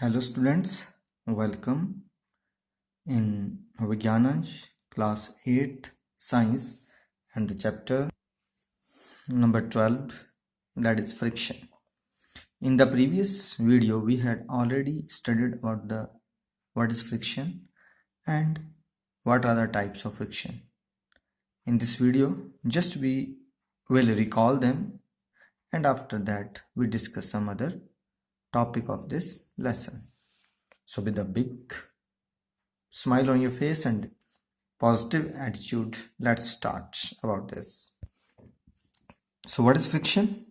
Hello students, welcome in Vigyanansh class 8th science and the chapter number 12, that is friction. In the previous video we had already studied about what is friction and what are the types of friction. In this video just we will recall them and after that we discuss some other topic of this lesson. So with a big smile on your face and positive attitude, let's start about this. So what is friction?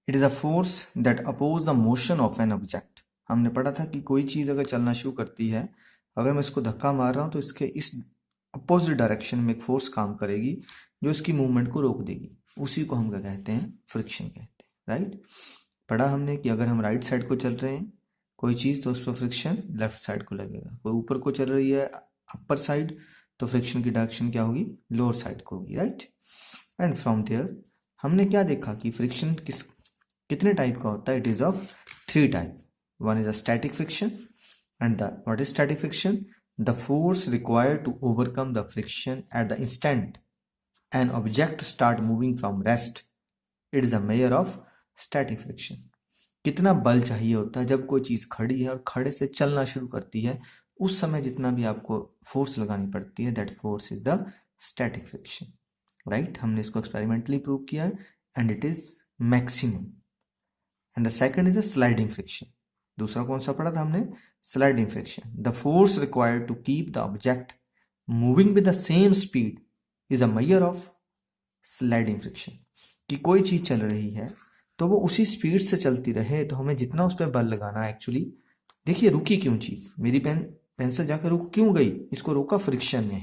It is a force that opposes the motion of an object. हमने पढ़ा था कि कोई चीज अगर चलना शुरू करती है, अगर मैं इसको धक्का मार रहा हूं तो इसके इस अपोजिट डायरेक्शन में एक फोर्स काम करेगी जो इसकी मूवमेंट को रोक देगी. उसी को हम क्या कहते हैं? फ्रिक्शन कहते हैं. राइट? पढ़ा हमने कि अगर हम राइट साइड को चल रहे हैं कोई चीज तो उस पर फ्रिक्शन लेफ्ट साइड को लगेगा. कोई ऊपर को चल रही है अपर साइड तो फ्रिक्शन की डायरेक्शन क्या होगी? लोअर साइड को होगी. राइट? एंड फ्रॉम देयर हमने क्या देखा कि फ्रिक्शन कितने टाइप का होता है? It is of 3 type. One is a static friction and what is static friction? The force required to overcome the friction at the instant an object start moving from rest. It is a measure of static friction. कितना बल चाहिए होता है जब कोई चीज खड़ी है और खड़े से चलना शुरू करती है, उस समय जितना भी आपको फोर्स लगानी पड़ती है, that force is the static friction. Right? हमने इसको एक्सपेरिमेंटली प्रूव किया है and it is maximum. And the second is the sliding friction. दूसरा कौन सा पढ़ा था हमने? Sliding friction. The force required to keep the object moving with the same speed is a measure of sliding friction. कि कोई चीज चल रही है तो वो उसी स्पीड से चलती रहे, तो हमें जितना उस पर बल लगाना है. एक्चुअली देखिए रुकी क्यों चीज, मेरी पेंसिल जाकर रुक क्यों गई? इसको रोका फ्रिक्शन ने.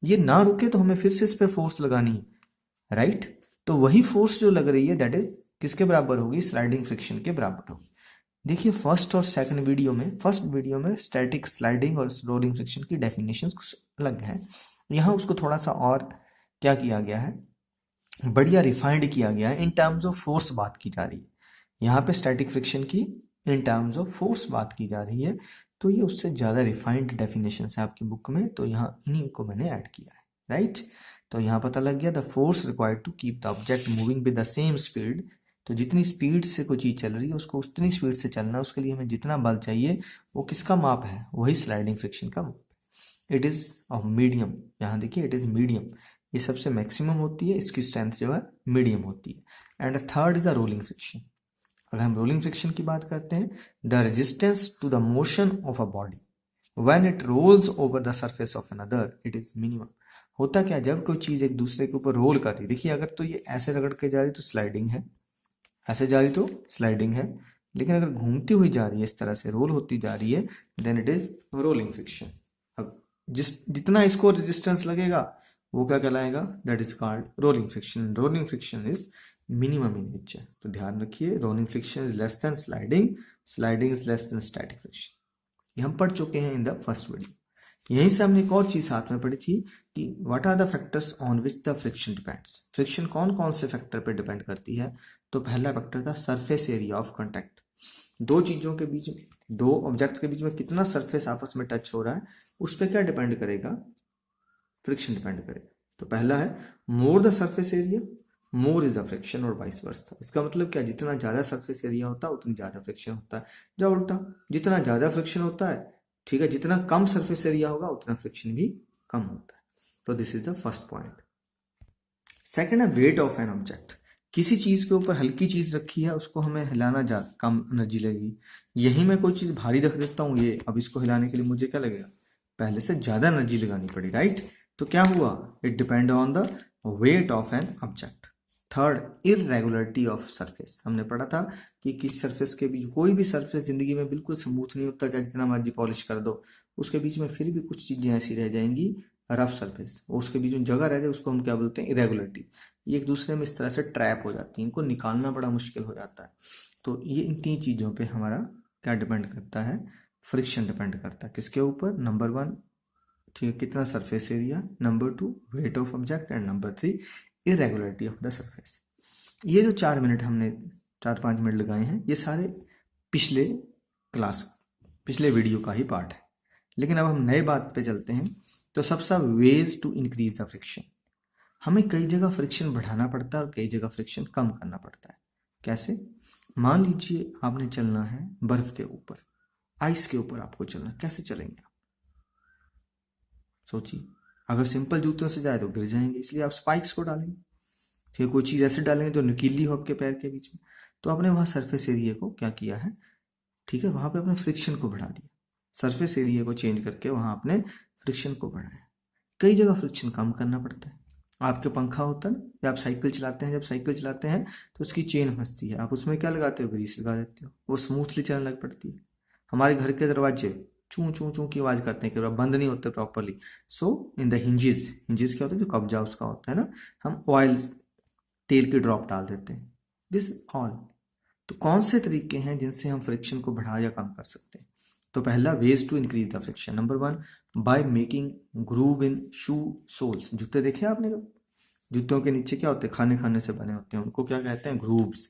ये ना रुके तो हमें फिर से इस पे फोर्स लगानी. राइट? तो वही फोर्स जो लग रही है दैट इज किसके बराबर होगी? स्लाइडिंग फ्रिक्शन के बराबर होगी. देखिए फर्स्ट और सेकंड वीडियो में स्टैटिक, स्लाइडिंग और रोलिंग फ्रिक्शन की डेफिनेशन कुछ अलग है. यहाँ उसको थोड़ा सा और क्या किया गया है? बढ़िया रिफाइंड किया गया है. इन टर्म्स ऑफ फोर्स बात की जा रही है. यहाँ पे स्टैटिक फ्रिक्शन की इन टर्म्स ऑफ फोर्स बात की जा रही है, तो ये उससे ज़्यादा रिफाइंड डेफिनेशन है आपकी बुक में, तो यहाँ इन्हीं को मैंने ऐड किया है. राइट? तो यहाँ पता लग गया the force required to keep the object moving with the same speed. तो जितनी स्पीड से कोई चीज़ चल रही है उसको उतनी स्पीड से चलना है, उसके लिए हमें जितना बल चाहिए वो किसका माप है? वही स्लाइडिंग फ्रिक्शन का माप. It is of medium. यहाँ देखिए इट इज़ मीडियम. ये सबसे मैक्सिमम होती है, इसकी स्ट्रेंथ जो है मीडियम होती है. And third is a rolling friction. अगर हम रोलिंग फ्रिक्शन की बात करते हैं, the resistance to the motion of a body when it rolls over the surface of another it is minimum. होता क्या? जब कोई चीज एक दूसरे के ऊपर रोल कर रही, देखिए अगर तो ये ऐसे रगड़ के जा रही तो स्लाइडिंग है, ऐसे जा रही तो स्लाइडिंग है, लेकिन अगर घूमती हुई जा रही है, इस तरह से रोल होती जा रही है, then it is rolling friction. अब जितना इसको रेजिस्टेंस लगेगा वो क्या कहलाएगा? That is called rolling friction. Rolling friction is minimum in nature. तो ध्यान रखिए, rolling friction is less than sliding, sliding is less than static friction. ये हम पढ़ चुके हैं इन द फर्स्ट वीडियो. यहीं से हमने एक और चीज साथ में पढ़ी थी कि what are the factors on which the friction depends. Friction कौन कौन से फैक्टर पे डिपेंड करती है? तो पहला फैक्टर था सरफेस एरिया ऑफ कॉन्टैक्ट. दो चीजों के बीच, दो ऑब्जेक्ट्स के बीच में कितना सरफेस आपस में टच हो रहा है, उस पर क्या डिपेंड करेगा? फ्रिक्शन डिपेंड करेगा. तो पहला है more the surface area more is the friction और वाइस वर्सा. इसका मतलब क्या? जितना ज्यादा सरफेस एरिया होता है उतनी ज्यादा फ्रिक्शन होता है. या उल्टा, जितना ज्यादा फ्रिक्शन होता है, ठीक है, जितना कम सरफेस एरिया होगा उतना फ्रिक्शन भी कम होता है. तो this is the first point. Second है वेट ऑफ एन ऑब्जेक्ट. किसी चीज के ऊपर हल्की चीज रखी है, उसको हमें हिलाना कम एनर्जी लगेगी. यही मैं कोई चीज भारी रख देता हूँ, ये अब इसको हिलाने के लिए मुझे क्या लगेगा? पहले से ज्यादा एनर्जी लगानी पड़ी. राइट? तो क्या हुआ? It depend on the weight of an object. Third, irregularity of surface. हमने पढ़ा था कि किस सरफेस के बीच, कोई भी सरफेस जिंदगी में बिल्कुल स्मूथ नहीं होता, चाहे जितना मर्जी पॉलिश कर दो, उसके बीच में फिर भी कुछ चीजें ऐसी रह जाएंगी, रफ सरफेस, उसके बीच में जगह रह जाए, उसको हम क्या बोलते हैं? इरेगुलरिटी. ये एक दूसरे में इस तरह से ट्रैप हो जाती है, इनको निकालना बड़ा मुश्किल हो जाता है. तो ये इन 3 चीजों पे हमारा क्या डिपेंड करता है? फ्रिक्शन डिपेंड करता है. किसके ऊपर? नंबर 1, ठीक है, कितना surface area, number 2 weight of object, and number 3 irregularity of the surface. ये जो 4 मिनट हमने 4-5 मिनट लगाए हैं, ये सारे पिछले क्लास, पिछले वीडियो का ही पार्ट है। लेकिन अब हम नए बात पे चलते हैं। तो सबसे ways to increase the friction, हमें कई जगह फ्रिक्शन बढ़ाना पड़ता है और कई जगह फ्रिक्शन कम करना पड़ता है। कैसे? मान लीजिए आपने चलना है बर्फ के ऊपर, आइस के ऊपर आपको चलना, कैसे चलेंगे आप? सोचिए, अगर सिंपल जूतों से जाए तो गिर जाएंगे, इसलिए आप स्पाइक्स को डालेंगे। ठीक है, कोई चीज़ ऐसे डालेंगे जो नुकीली हो आपके पैर के बीच में। तो आपने वहाँ सरफेस एरिया को क्या किया है, ठीक है, वहाँ पे अपने फ्रिक्शन को बढ़ा दिया, सरफेस एरिया को चेंज करके वहाँ आपने फ्रिक्शन को बढ़ाया। कई जगह फ्रिक्शन कम करना पड़ता है। आपके पंखा होता है ना, जब आप साइकिल चलाते हैं, जब साइकिल चलाते हैं तो उसकी चेन फंसती है, आप उसमें क्या लगाते हो, ग्रीस लगा देते हो, वो स्मूथली चलने लग पड़ती है। हमारे घर के दरवाजे चूं चूं चूं की आवाज़ करते हैं, कि बंद नहीं होते properly. So in the hinges, hinges क्या होता है, जो कब्जा उसका होता है ना, हम ऑयल, तेल की ड्रॉप डाल देते हैं, दिस ऑल। तो कौन से तरीके हैं जिनसे हम फ्रिक्शन को बढ़ा या कम कर सकते हैं? तो पहला, ways to increase the friction, number 1, by making groove in shoe soles. जूते देखे आपने कब? जूतों के नीचे क्या होते हैं, खाने खाने से बने होते हैं, उनको क्या कहते हैं, ग्रूव्स।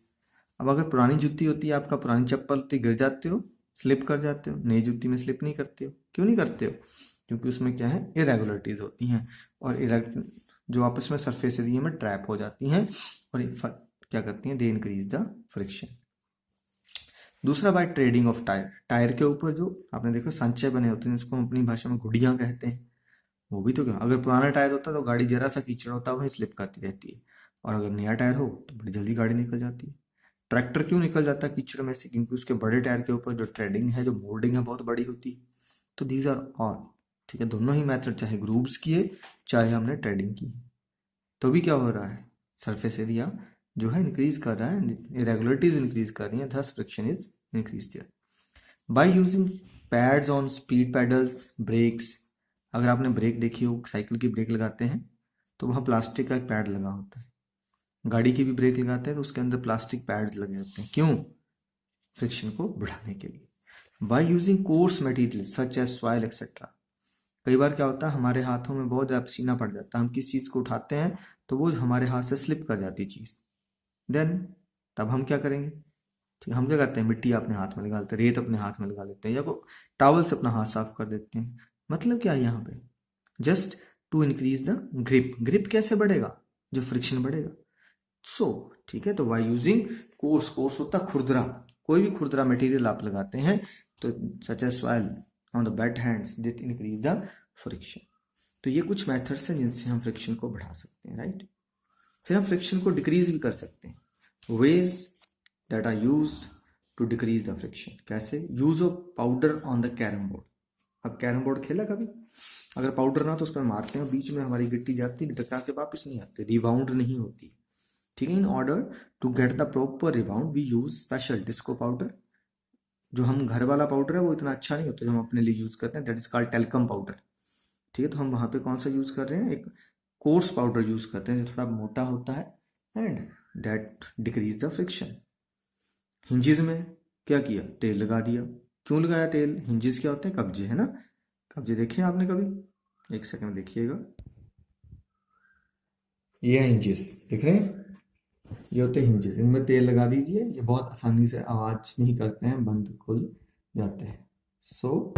अब अगर पुरानी जूती होती है आपका, पुरानी चप्पल होती, गिर जाते हो, स्लिप कर जाते हो। नई जूती में स्लिप नहीं करते हो, क्यों नहीं करते हो? क्योंकि उसमें क्या है, इरेगुलरिटीज होती हैं, और जो आपस में सरफेस एरिया में ट्रैप हो जाती हैं, और क्या करती हैं, दे इंक्रीज द फ्रिक्शन। दूसरा, by treading of tyre, tyre के ऊपर जो आपने देखो सांचे बने होते हैं, जिसको हम अपनी भाषा में घुड़ियां कहते हैं, वो भी तो क्या, अगर पुराना टायर होता तो गाड़ी जरा सा कीचड़ होता वहीं स्लिप करती रहती है, और अगर नया टायर हो तो बड़ी जल्दी गाड़ी निकल जाती है। ट्रैक्टर क्यों निकल जाता है कीचड़ में से? क्योंकि उसके बड़े टायर के ऊपर जो ट्रेडिंग है, जो मोल्डिंग है, बहुत बड़ी होती है। तो दीज आर ऑल, ठीक है, दोनों ही मेथड, चाहे ग्रूव्स किए चाहे हमने ट्रेडिंग की, तो भी क्या हो रहा है, सरफेस एरिया जो है इंक्रीज कर रहा है, इरेगुलरिटीज इंक्रीज कर रही है, thus friction is increase there. By using pads on speed pedals, brakes, अगर आपने ब्रेक देखी हो, साइकिल की ब्रेक लगाते हैं तो वहाँ प्लास्टिक का एक पैड लगा होता है, गाड़ी की भी ब्रेक लगाते हैं तो उसके अंदर प्लास्टिक पैड्स लगे होते हैं, क्यों? फ्रिक्शन को बढ़ाने के लिए। By using coarse material such as soil etcetera, कई बार क्या होता है, हमारे हाथों में बहुत ज़्यादा पसीना पड़ जाता है, हम किस चीज़ को उठाते हैं तो वो हमारे हाथ से स्लिप कर जाती चीज़, देन तब हम क्या करेंगे, ठीक, हम क्या करते हैं, मिट्टी अपने हाथ में लगा लेते हैं, रेत अपने हाथ में लगा लेते हैं, या को टॉवल से अपना हाथ साफ कर देते हैं। मतलब क्या है यहाँ पे, just to increase the grip. Grip कैसे बढ़ेगा, जो फ्रिक्शन बढ़ेगा। सो ठीक है, तो वाई यूजिंग कोर्स, कोर्स होता है खुरदरा, कोई भी खुरदरा मटेरियल आप लगाते हैं तो such as soil on the wet hands that increase the friction. तो ये कुछ मेथड्स हैं जिनसे हम फ्रिक्शन को बढ़ा सकते हैं, राइट। फिर हम फ्रिक्शन को डिक्रीज भी कर सकते हैं, ways that are used to decrease the friction. कैसे? Use of powder on the carrom board. अब कैरम बोर्ड खेला कभी? अगर पाउडर ना तो उस पर मारते हैं, बीच में हमारी गिट्टी जाती है, टकरा के वापस नहीं आती, रिबाउंड नहीं होती, ठीक है। In order to get the proper rebound we use special disco powder. जो हम घर वाला पाउडर है वो इतना अच्छा नहीं होता जो हम अपने लिए यूज करते हैं, that is called talcum powder, ठीक है। तो हम वहाँ पे कौन सा यूज कर रहे हैं, एक कोर्स पाउडर यूज करते हैं जो थोड़ा मोटा होता है, and that decrease the friction. Hinges में क्या किया, तेल लगा दिया। क्यों लगाया तेल? हिंजेस क्या होते हैं, कब्जे, है ना। कब्जे देखे आपने कभी? एक सेकंड देखिएगा, ये हिंजेस दिख रहे हैं, ये होते हैं हिंजेस, इनमें तेल लगा दीजिए, ये बहुत आसानी से आवाज नहीं करते हैं, बंद खुल जाते हैं। सो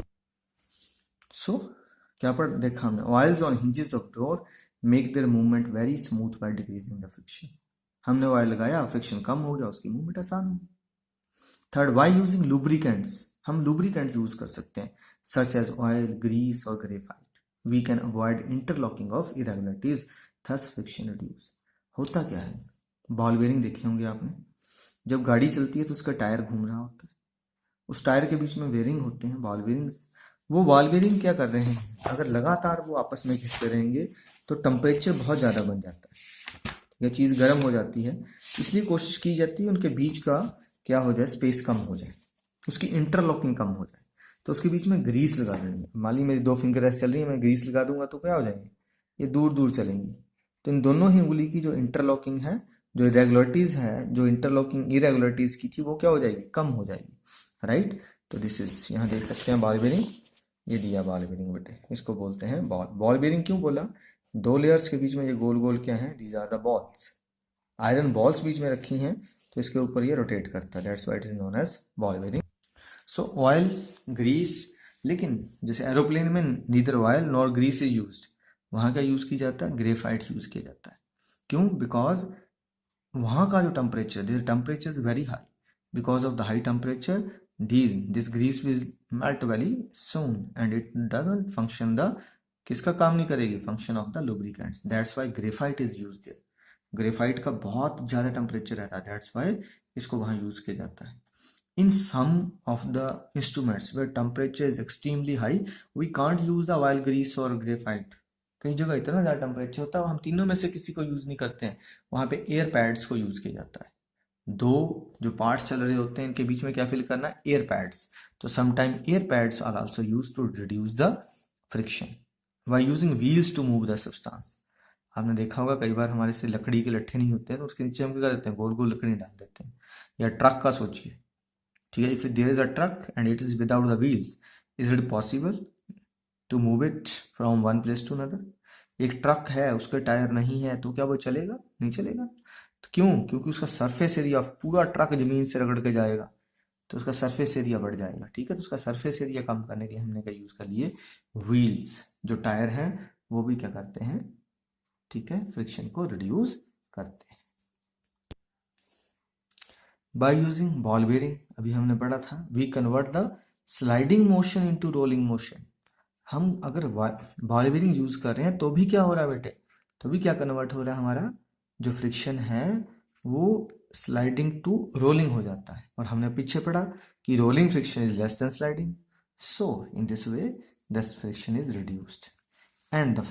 क्या पर देखा हमने, oils on hinges of door make their movement very smooth by decreasing the friction. हमने ऑयल लगाया, फ्रिक्शन कम हो गया, उसकी मूवमेंट आसान हो गई। थर्ड, वाई यूजिंग लुब्रिकेंट्स, हम लुब्रिकेंट यूज कर सकते हैं, सच एज ऑयल, ग्रीस और graphite. We can avoid interlocking of irregularities, thus friction reduce. होता क्या है, बॉल बेरिंग देखे होंगे आपने, जब गाड़ी चलती है तो उसका टायर घूम रहा होता है, उस टायर के बीच में बेरिंग होते हैं, बॉल बेरिंग्स। वो बॉल बेरिंग क्या कर रहे हैं, अगर लगातार वो आपस में खिंचते रहेंगे तो टेम्परेचर बहुत ज़्यादा बन जाता है, यह चीज़ गर्म हो जाती है, इसलिए कोशिश की जाती है उनके बीच का क्या हो जाए, स्पेस कम हो जाए, उसकी इंटरलॉकिंग कम हो जाए। तो उसके बीच में ग्रीस लगा देंगे, मान ली मेरी 2 फिंगर ऐसे चल रही है, मैं ग्रीस लगा दूंगा तो क्या हो जाएंगे, ये दूर दूर चलेंगी। तो इन दोनों ही उंगली की जो इंटरलॉकिंग है, जो इरेगुलरिटीज है, जो इंटरलॉकिंग इरेगुलरिटीज की थी, वो क्या हो जाएगी, कम हो जाएगी, राइट। तो दिस इज, यहाँ देख सकते हैं बॉल बेरिंग, ये दिया बॉल बेरिंग बेटे, इसको बोलते हैं बॉल। बॉल बेरिंग क्यों बोला, 2 लेयर्स के बीच में ये गोल गोल क्या है, these are the balls, iron balls बीच में रखी हैं, तो इसके ऊपर ये रोटेट करता है, that's why it is known as ball bearing. So oil, grease, लेकिन जैसे एरोप्लेन में neither oil nor grease is used, वहाँ क्या यूज़ किया जाता है? ग्रेफाइट यूज़ किया जाता है। क्यों? बिकॉज वहाँ का जो temperature, this temperature is very high, because of the high temperature this grease will melt very soon and it doesn't function the, किसका काम नहीं करेगी? Function of the lubricants. That's why graphite is use there. Graphite का बहुत ज़्यादा temperature रहता है, that's why इसको वहाँ यूज़ किया जाता है। In some of the instruments where temperature is extremely high, we can't use the oil, grease or graphite. कई जगह इतना ज़्यादा टेम्परेचर होता है, हम तीनों में से किसी को यूज़ नहीं करते हैं, वहाँ पे एयर पैड्स को यूज़ किया जाता है। दो जो पार्ट्स चल रहे होते हैं इनके बीच में क्या फिल करना है? Air pads. तो sometime air pads are also use to reduce the friction by using wheels to move the substance. आपने देखा होगा कई बार हमारे से लकड़ी के लट्ठे नहीं होते हैं तो उसके नीचे हम क्या करते हैं? गोल गोल लकड़ी डाल देते हैं। या ट्रक का सोचिए, ठीक है, if there is a truck and it is without the wheels, is it possible to move it from one place to another? एक ट्रक है, उसके टायर नहीं है, तो क्या वो चलेगा? नहीं चलेगा। तो क्यों? क्योंकि उसका सरफेस एरिया, पूरा ट्रक जमीन से रगड़ के जाएगा तो उसका सरफेस एरिया बढ़ जाएगा, ठीक है। तो उसका सरफेस एरिया कम करने के लिए हमने क्या यूज कर लिए? व्हील्स। जो टायर हैं वो भी क्या करते हैं? ठीक है, फ्रिक्शन को रिड्यूस करते हैं। बाय यूजिंग बॉल बेयरिंग, अभी हमने पढ़ा था, we convert the sliding motion into rolling motion. हम अगर बॉल बेयरिंग यूज कर रहे हैं तो भी क्या हो रहा है बेटे? तो भी क्या कन्वर्ट हो रहा है? हमारा जो फ्रिक्शन है वो स्लाइडिंग टू रोलिंग हो जाता है। और हमने पीछे पढ़ा कि rolling friction is less than sliding, so in this way the friction is reduced. And the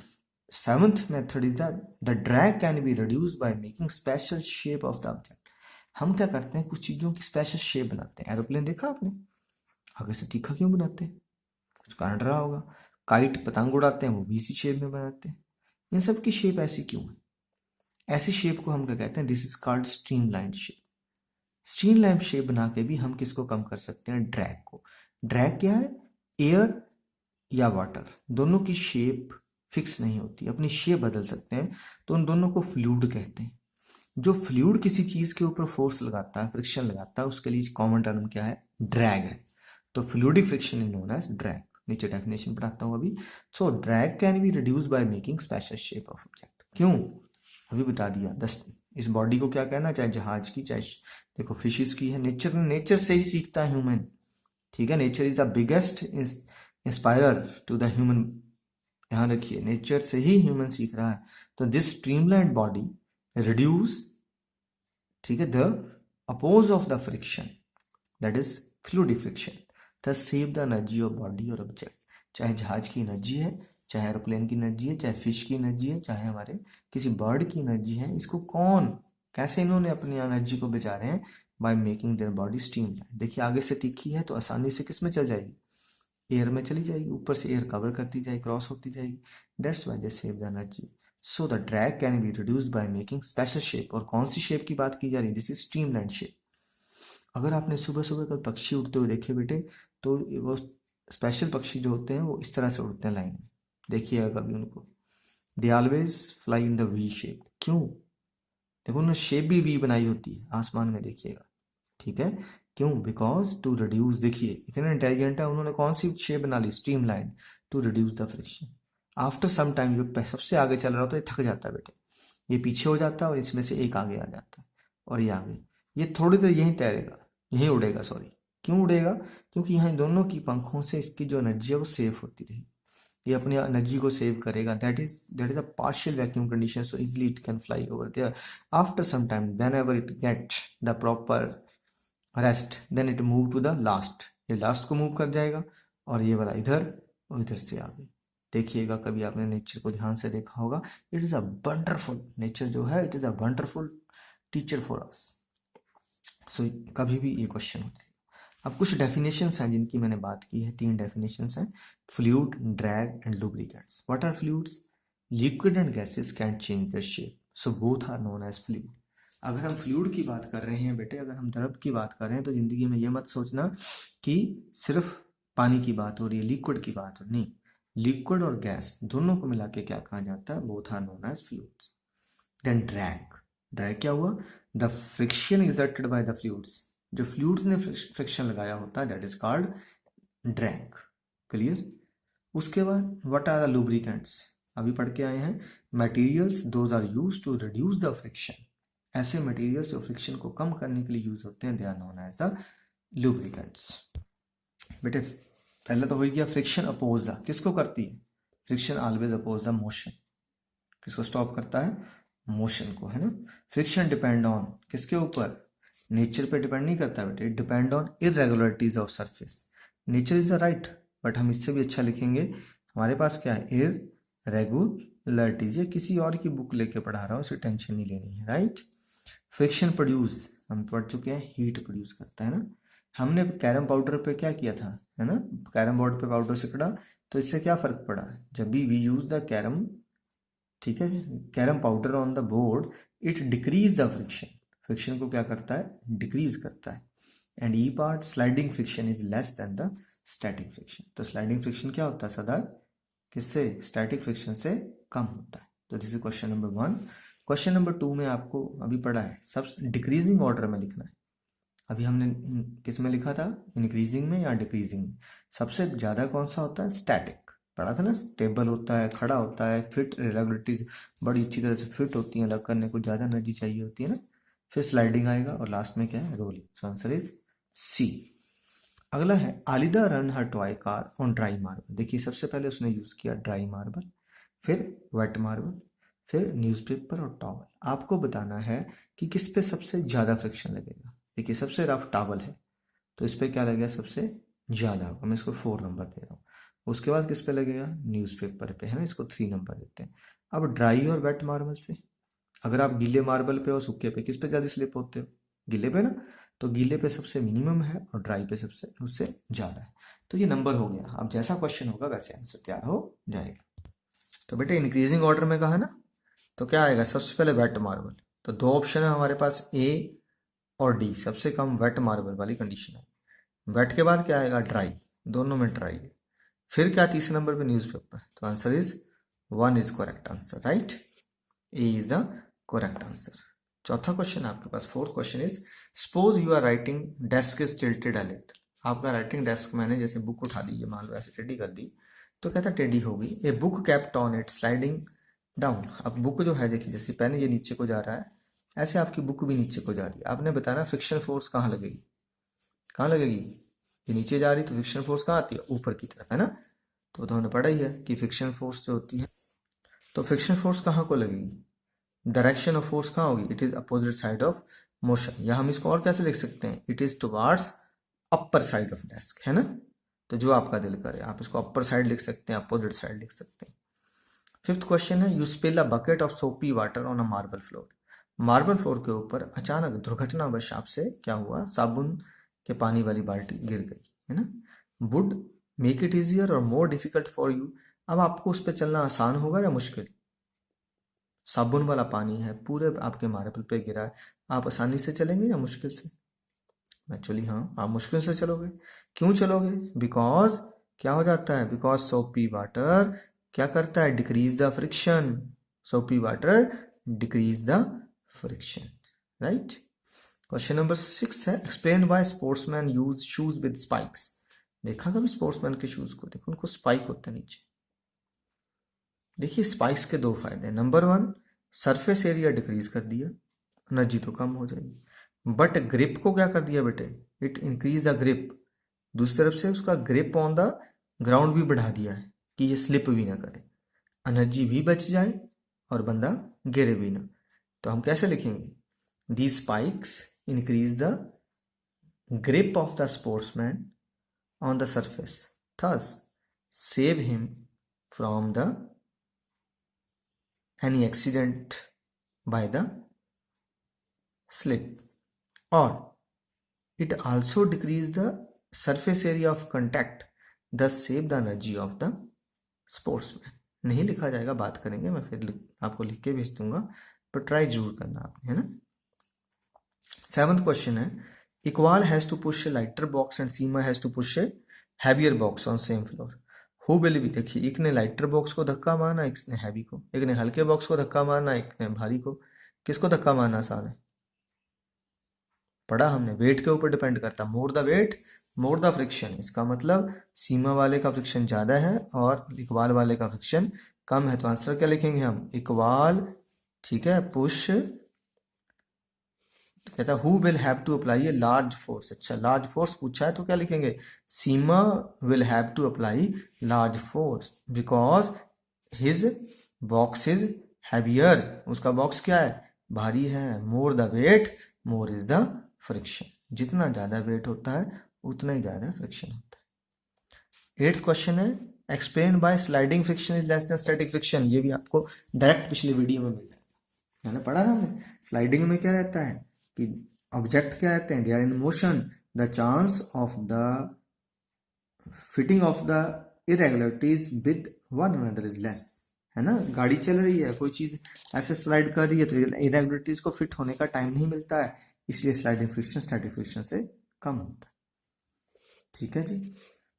seventh method is that the drag can be reduced by making special shape of the object. हम क्या करते हैं? कुछ चीजों की special shape बनाते हैं। Aeroplane देखा आपने? आगे से तीखा क्यों बनाते हैं? कुछ कारण रहा होगा। काइट, पतंग उड़ाते हैं, वो भी इसी शेप में बनाते हैं। इन सब की शेप ऐसी क्यों है? ऐसी शेप को हम क्या कहते हैं? This is called streamline shape. Streamline shape बना के भी हम किसको कम कर सकते हैं? ड्रैग को। ड्रैग क्या है? एयर या वाटर, दोनों की शेप फिक्स नहीं होती, अपनी शेप बदल सकते हैं, तो उन दोनों को फ्लूइड कहते हैं। जो फ्लूइड किसी चीज के ऊपर फोर्स लगाता है, फ्रिक्शन लगाता है, उसके लिए कॉमन टर्म क्या है? ड्रैग है। तो fluidic friction is known as drag. नीचे डेफिनेशन पढ़ाता हूँ अभी। So drag can be reduce by making special shape of object. क्यों? अभी बता दिया। इस बॉडी को क्या कहना, चाहे जहाज की, चाहे देखो फिशिस की है। नेचर से ही सीखता है ह्यूमन, ठीक है। Nature is the biggest inspirer to the human. ध्यान रखिए, नेचर से ही ह्यूमन सीख रहा है। तो दिस स्ट्रीमलाइन बॉडी रिड्यूस, ठीक है, the oppose of the friction, that is fluidic friction, thus save the energy of body और ऑब्जेक्ट। चाहे जहाज की एनर्जी है, चाहे एरोप्लेन की एनर्जी है, चाहे फिश की एनर्जी है, चाहे हमारे किसी बर्ड की एनर्जी है, इसको कौन, कैसे इन्होंने अपनी एनर्जी को बचा रहे हैं? By making their body streamline. देखिए आगे से तीखी है तो आसानी से किस में चल जाएगी? एयर में चली जाएगी, ऊपर से एयर कवर करती जाएगी, क्रॉस होती जाएगी। That's why they save the energy. So the drag can be reduced by making special shape. और कौन सी शेप की बात की जा रही है? This is streamline shape. अगर आपने सुबह सुबह कभी पक्षी उड़ते हुए देखे बेटे, तो वो स्पेशल पक्षी जो होते हैं वो इस तरह से उड़ते हैं लाइन में, देखिएगा कभी उनको। They always fly in the V shape. क्यों? देखो उन्होंने शेप भी वी बनाई होती है आसमान में, देखिएगा, ठीक है। क्यों? बिकॉज टू रिड्यूस, देखिए इतने इंटेलिजेंट है, उन्होंने कौन सी शेप बना ली? Streamline, to reduce the friction. After some time जो सबसे आगे चल रहा होता है ये थक जाता है बेटे, ये पीछे हो जाता है और इसमें से एक आगे आ जाता है और ये आगे, ये थोड़ी देर यहीं तैरेगा, यहीं उड़ेगा, सॉरी। क्यों उड़ेगा? क्योंकि यहाँ दोनों की पंखों से इसकी जो एनर्जी है वो सेव होती रहेगी, ये अपनी एनर्जी को सेव करेगा। That is a partial vacuum condition, so easily it can fly over there. After some time whenever it get the proper rest, then it move to the last, ये last को move कर जाएगा और ये वाला इधर और इधर से आगे। देखिएगा कभी आपने नेचर को ध्यान से देखा होगा, it is a wonderful, nature जो है it is a wonderful teacher for us. So कभी भी ये क्वेश्चन होता है। अब कुछ डेफिनेशंस हैं जिनकी मैंने बात की है, 3 डेफिनेशंस हैं, fluid, drag and lubricants. What are fluids? Liquid and gases can change their shape, so both are known as fluid. अगर हम फ्लूइड की बात कर रहे हैं बेटे, अगर हम द्रव की बात कर रहे हैं, तो जिंदगी में ये मत सोचना कि सिर्फ पानी की बात हो रही है, लिक्विड की बात हो, नहीं। लिक्विड और गैस दोनों को मिला के क्या कहा जाता है? Both are known as fluids. Then drag, drag क्या हुआ? The friction exerted by the fluids, जो फ्लूइड ने फ्रिक्शन लगाया होता है that is called drag. Clear. उसके बाद व्हाट आर द लुब्रिकेंट्स, अभी पढ़ के आए हैं, materials those are used to reduce the friction. ऐसे मटेरियल्स जो फ्रिक्शन को कम करने के लिए यूज होते हैं they are known as the lubricants. बेटे पहले तो हो गया फ्रिक्शन अपोज द, किसको करती है? Friction always oppose the motion, किसको स्टॉप करता है? मोशन को, है ना। फ्रिक्शन डिपेंड ऑन, किसके ऊपर? नेचर पे डिपेंड नहीं करता बेटे, it depend on irregularities of surface. Nature is the right, but हम इससे भी अच्छा लिखेंगे, हमारे पास क्या है? इरेगुलरिटीज। ये किसी और की बुक लेके पढ़ा रहा हूँ, उसे टेंशन नहीं लेनी है, राइट। फ्रिक्शन प्रोड्यूस, हम पढ़ चुके हैं, हीट प्रोड्यूस करता है ना। हमने कैरम पाउडर पे क्या किया था, है ना, कैरम बोर्ड पे पाउडर सिकड़ा, तो इससे क्या फर्क पड़ा? जब भी वी यूज द कैरम, ठीक है, carrom powder on the board, it decrease the friction. Friction को क्या करता है? डिक्रीज करता है। And E part sliding friction is less then the static friction. तो स्लाइडिंग फ्रिक्शन क्या होता है सदा? किससे? स्टैटिक फ्रिक्शन से कम होता है। तो this is question number 1। Question number 2 में आपको अभी पढ़ा है, सब डिक्रीजिंग ऑर्डर में लिखना है। अभी हमने किस में लिखा था? इंक्रीजिंग में या डिक्रीजिंग में? सबसे ज्यादा कौन सा होता है? स्टैटिक। पढ़ा था ना, स्टेबल होता है, खड़ा होता है, फिट, रिलेबिलिटीज बड़ी अच्छी तरह से फिट होती है, अलग करने को ज्यादा एनर्जी चाहिए होती है ना। फिर स्लाइडिंग आएगा और लास्ट में क्या है? Rolling. So answer is C. अगला है Alida run her toy car on dry marble. देखिए सबसे पहले उसने यूज किया ड्राई मार्बल, फिर वेट मार्बल, फिर न्यूज़पेपर और टॉवल। आपको बताना है कि किस पे सबसे ज्यादा फ्रिक्शन लगेगा। देखिए सबसे रफ टॉवल है, तो इस पे क्या लगेगा? सबसे ज्यादा होगा, मैं इसको 4 नंबर दे रहा हूँ। उसके बाद किस पे लगेगा? न्यूज़पेपर पे, है ना, इसको 3 नंबर देते हैं। अब ड्राई और वेट मार्बल से, अगर आप गीले मार्बल पे और सूखे पे, किस पे ज्यादा स्लिप होते हो? गीले पे ना। तो गीले पे सबसे मिनिमम है और ड्राई पे सबसे उससे ज्यादा है। तो ये नंबर हो गया। अब जैसा क्वेश्चन होगा वैसे आंसर तैयार हो जाएगा। तो बेटे इंक्रीजिंग ऑर्डर में कहा ना, तो क्या आएगा? सबसे पहले वेट मार्बल। तो 2 ऑप्शन है हमारे पास, ए और डी। सबसे कम वेट मार्बल वाली कंडीशन है। वेट के बाद क्या आएगा? ड्राई। दोनों में ड्राई है। फिर क्या तीसरे नंबर पे? न्यूज़पेपर। तो answer is 1 is correct answer, right. A is the correct answer. चौथा क्वेश्चन आपके पास, fourth question is suppose you are writing desk is tilted a little. आपका राइटिंग डेस्क, मैंने जैसे बुक उठा दी है, मान लो ऐसे टेढ़ी कर दी, तो कहता टेढ़ी होगी। A book kept on it sliding down. अब बुक जो है, देखिए जैसे पेन ये नीचे को जा रहा है, ऐसे आपकी बुक भी नीचे को जा रही है। आपने बताना फ्रिक्शन फोर्स कहाँ लगेगी? कहाँ लगेगी? ये नीचे जा रही तो फ्रिक्शन फोर्स कहाँ आती है? ऊपर की तरफ, है ना। तो हमने पढ़ा ही है कि फ्रिक्शन फोर्स जो होती है, तो फ्रिक्शन फोर्स कहाँ को लगेगी? डायरेक्शन ऑफ फोर्स कहाँ होगी? It is opposite side of motion. या हम इसको और कैसे लिख सकते हैं? It is towards upper side of desk, है ना। तो जो आपका दिल करे, आप इसको अपर साइड लिख सकते हैं, अपोजिट साइड लिख सकते हैं। फिफ्थ क्वेश्चन है you spill a bucket of soapy water on a marble floor. Marble floor के ऊपर अचानक दुर्घटनावश आपसे क्या हुआ? साबुन के पानी वाली बाल्टी गिर गई, है ना। वुड मेक इट इजियर और मोर डिफिकल्ट फॉर यू। अब आपको उस पर चलना आसान होगा या मुश्किल? साबुन वाला पानी है, पूरे आपके मार्बल पे गिरा है, आप आसानी से चलेंगे या मुश्किल से? एक्चुअली हाँ, आप मुश्किल से चलोगे। क्यों चलोगे? बिकॉज क्या हो जाता है? बिकॉज सोपी वाटर क्या करता है? Decrease the friction. Soapy water decrease the friction, right. Question number 6 है explain why sportsman use shoes with spikes. देखा कभी स्पोर्ट्समैन के शूज को? देखो उनको स्पाइक होता है नीचे। देखिए स्पाइक्स के 2 फायदे हैं। नंबर 1, सरफेस एरिया डिक्रीज कर दिया, एनर्जी तो कम हो जाएगी। बट ग्रिप को क्या कर दिया बेटे? It increase the grip. दूसरी तरफ से उसका ग्रिप ऑन द ग्राउंड भी बढ़ा दिया है कि ये स्लिप भी ना करे, एनर्जी भी बच जाए और बंदा गिरे भी ना। तो हम कैसे लिखेंगे? The spikes increase the grip of the sportsman on the surface, thus save him from the any accident by the slip, or it also decrease the surface area of contact, thus save the energy of the sportsman। नहीं लिखा जाएगा, बात करेंगे, मैं फिर आपको लिख के भेज दूंगा, पर ट्राई जरूर करना आपने, है ना। 7th क्वेश्चन है Iqbal has to push a lighter box and Seema has to push a heavier box on same floor. Who will be, देखिए एक ने लाइटर बॉक्स को धक्का मारना, एक ने हैवी को, एक ने हल्के बॉक्स को धक्का मारना, एक ने भारी को। किसको धक्का मारना आसान है? पढ़ा हमने, वेट के ऊपर डिपेंड करता, more the weight more the friction. इसका मतलब सीमा वाले का फ्रिक्शन ज्यादा है और इक्वाल वाले का फ्रिक्शन कम है। तो आंसर क्या लिखेंगे हम, इक्वाल, ठीक है, पुश। तो कहता है who will have to apply a large force. अच्छा, लार्ज फोर्स पूछा है तो क्या लिखेंगे, Seema will have to apply large force because his box is heavier. उसका बॉक्स क्या है, भारी है। More the weight more is the friction. जितना ज्यादा वेट होता है उतना ही ज्यादा फ्रिक्शन होता है। 8th क्वेश्चन है, explain by sliding friction is less than static friction. ये भी आपको डायरेक्ट पिछले वीडियो में मिलता है, मैंने पढ़ा ना हमने। स्लाइडिंग में क्या रहता है कि ऑब्जेक्ट क्या रहते हैं, they are in motion, the chance of the fitting of the irregularities with one another is less, है ना। गाड़ी चल रही है, कोई चीज ऐसे स्लाइड कर रही है तो इरेगुलरिटीज को फिट होने का टाइम नहीं मिलता है, इसलिए स्लाइडिंग फ्रिक्शन स्टैटिक फ्रिक्शन से कम होता है। ठीक है जी।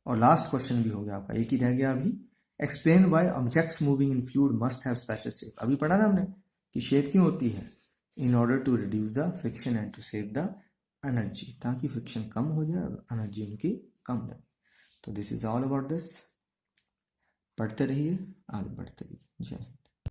और लास्ट क्वेश्चन भी हो गया आपका, एक ही रह गया अभी। Explain why objects moving in fluid must have special shape. अभी पढ़ा ना हमने कि शेप क्यों होती है, in order to reduce the friction and to save the energy, ताकि फ्रिक्शन कम हो जाए और एनर्जी उनकी कम लगे। तो this is all about this. पढ़ते रहिए, आगे बढ़ते रहिए। जय हिंद।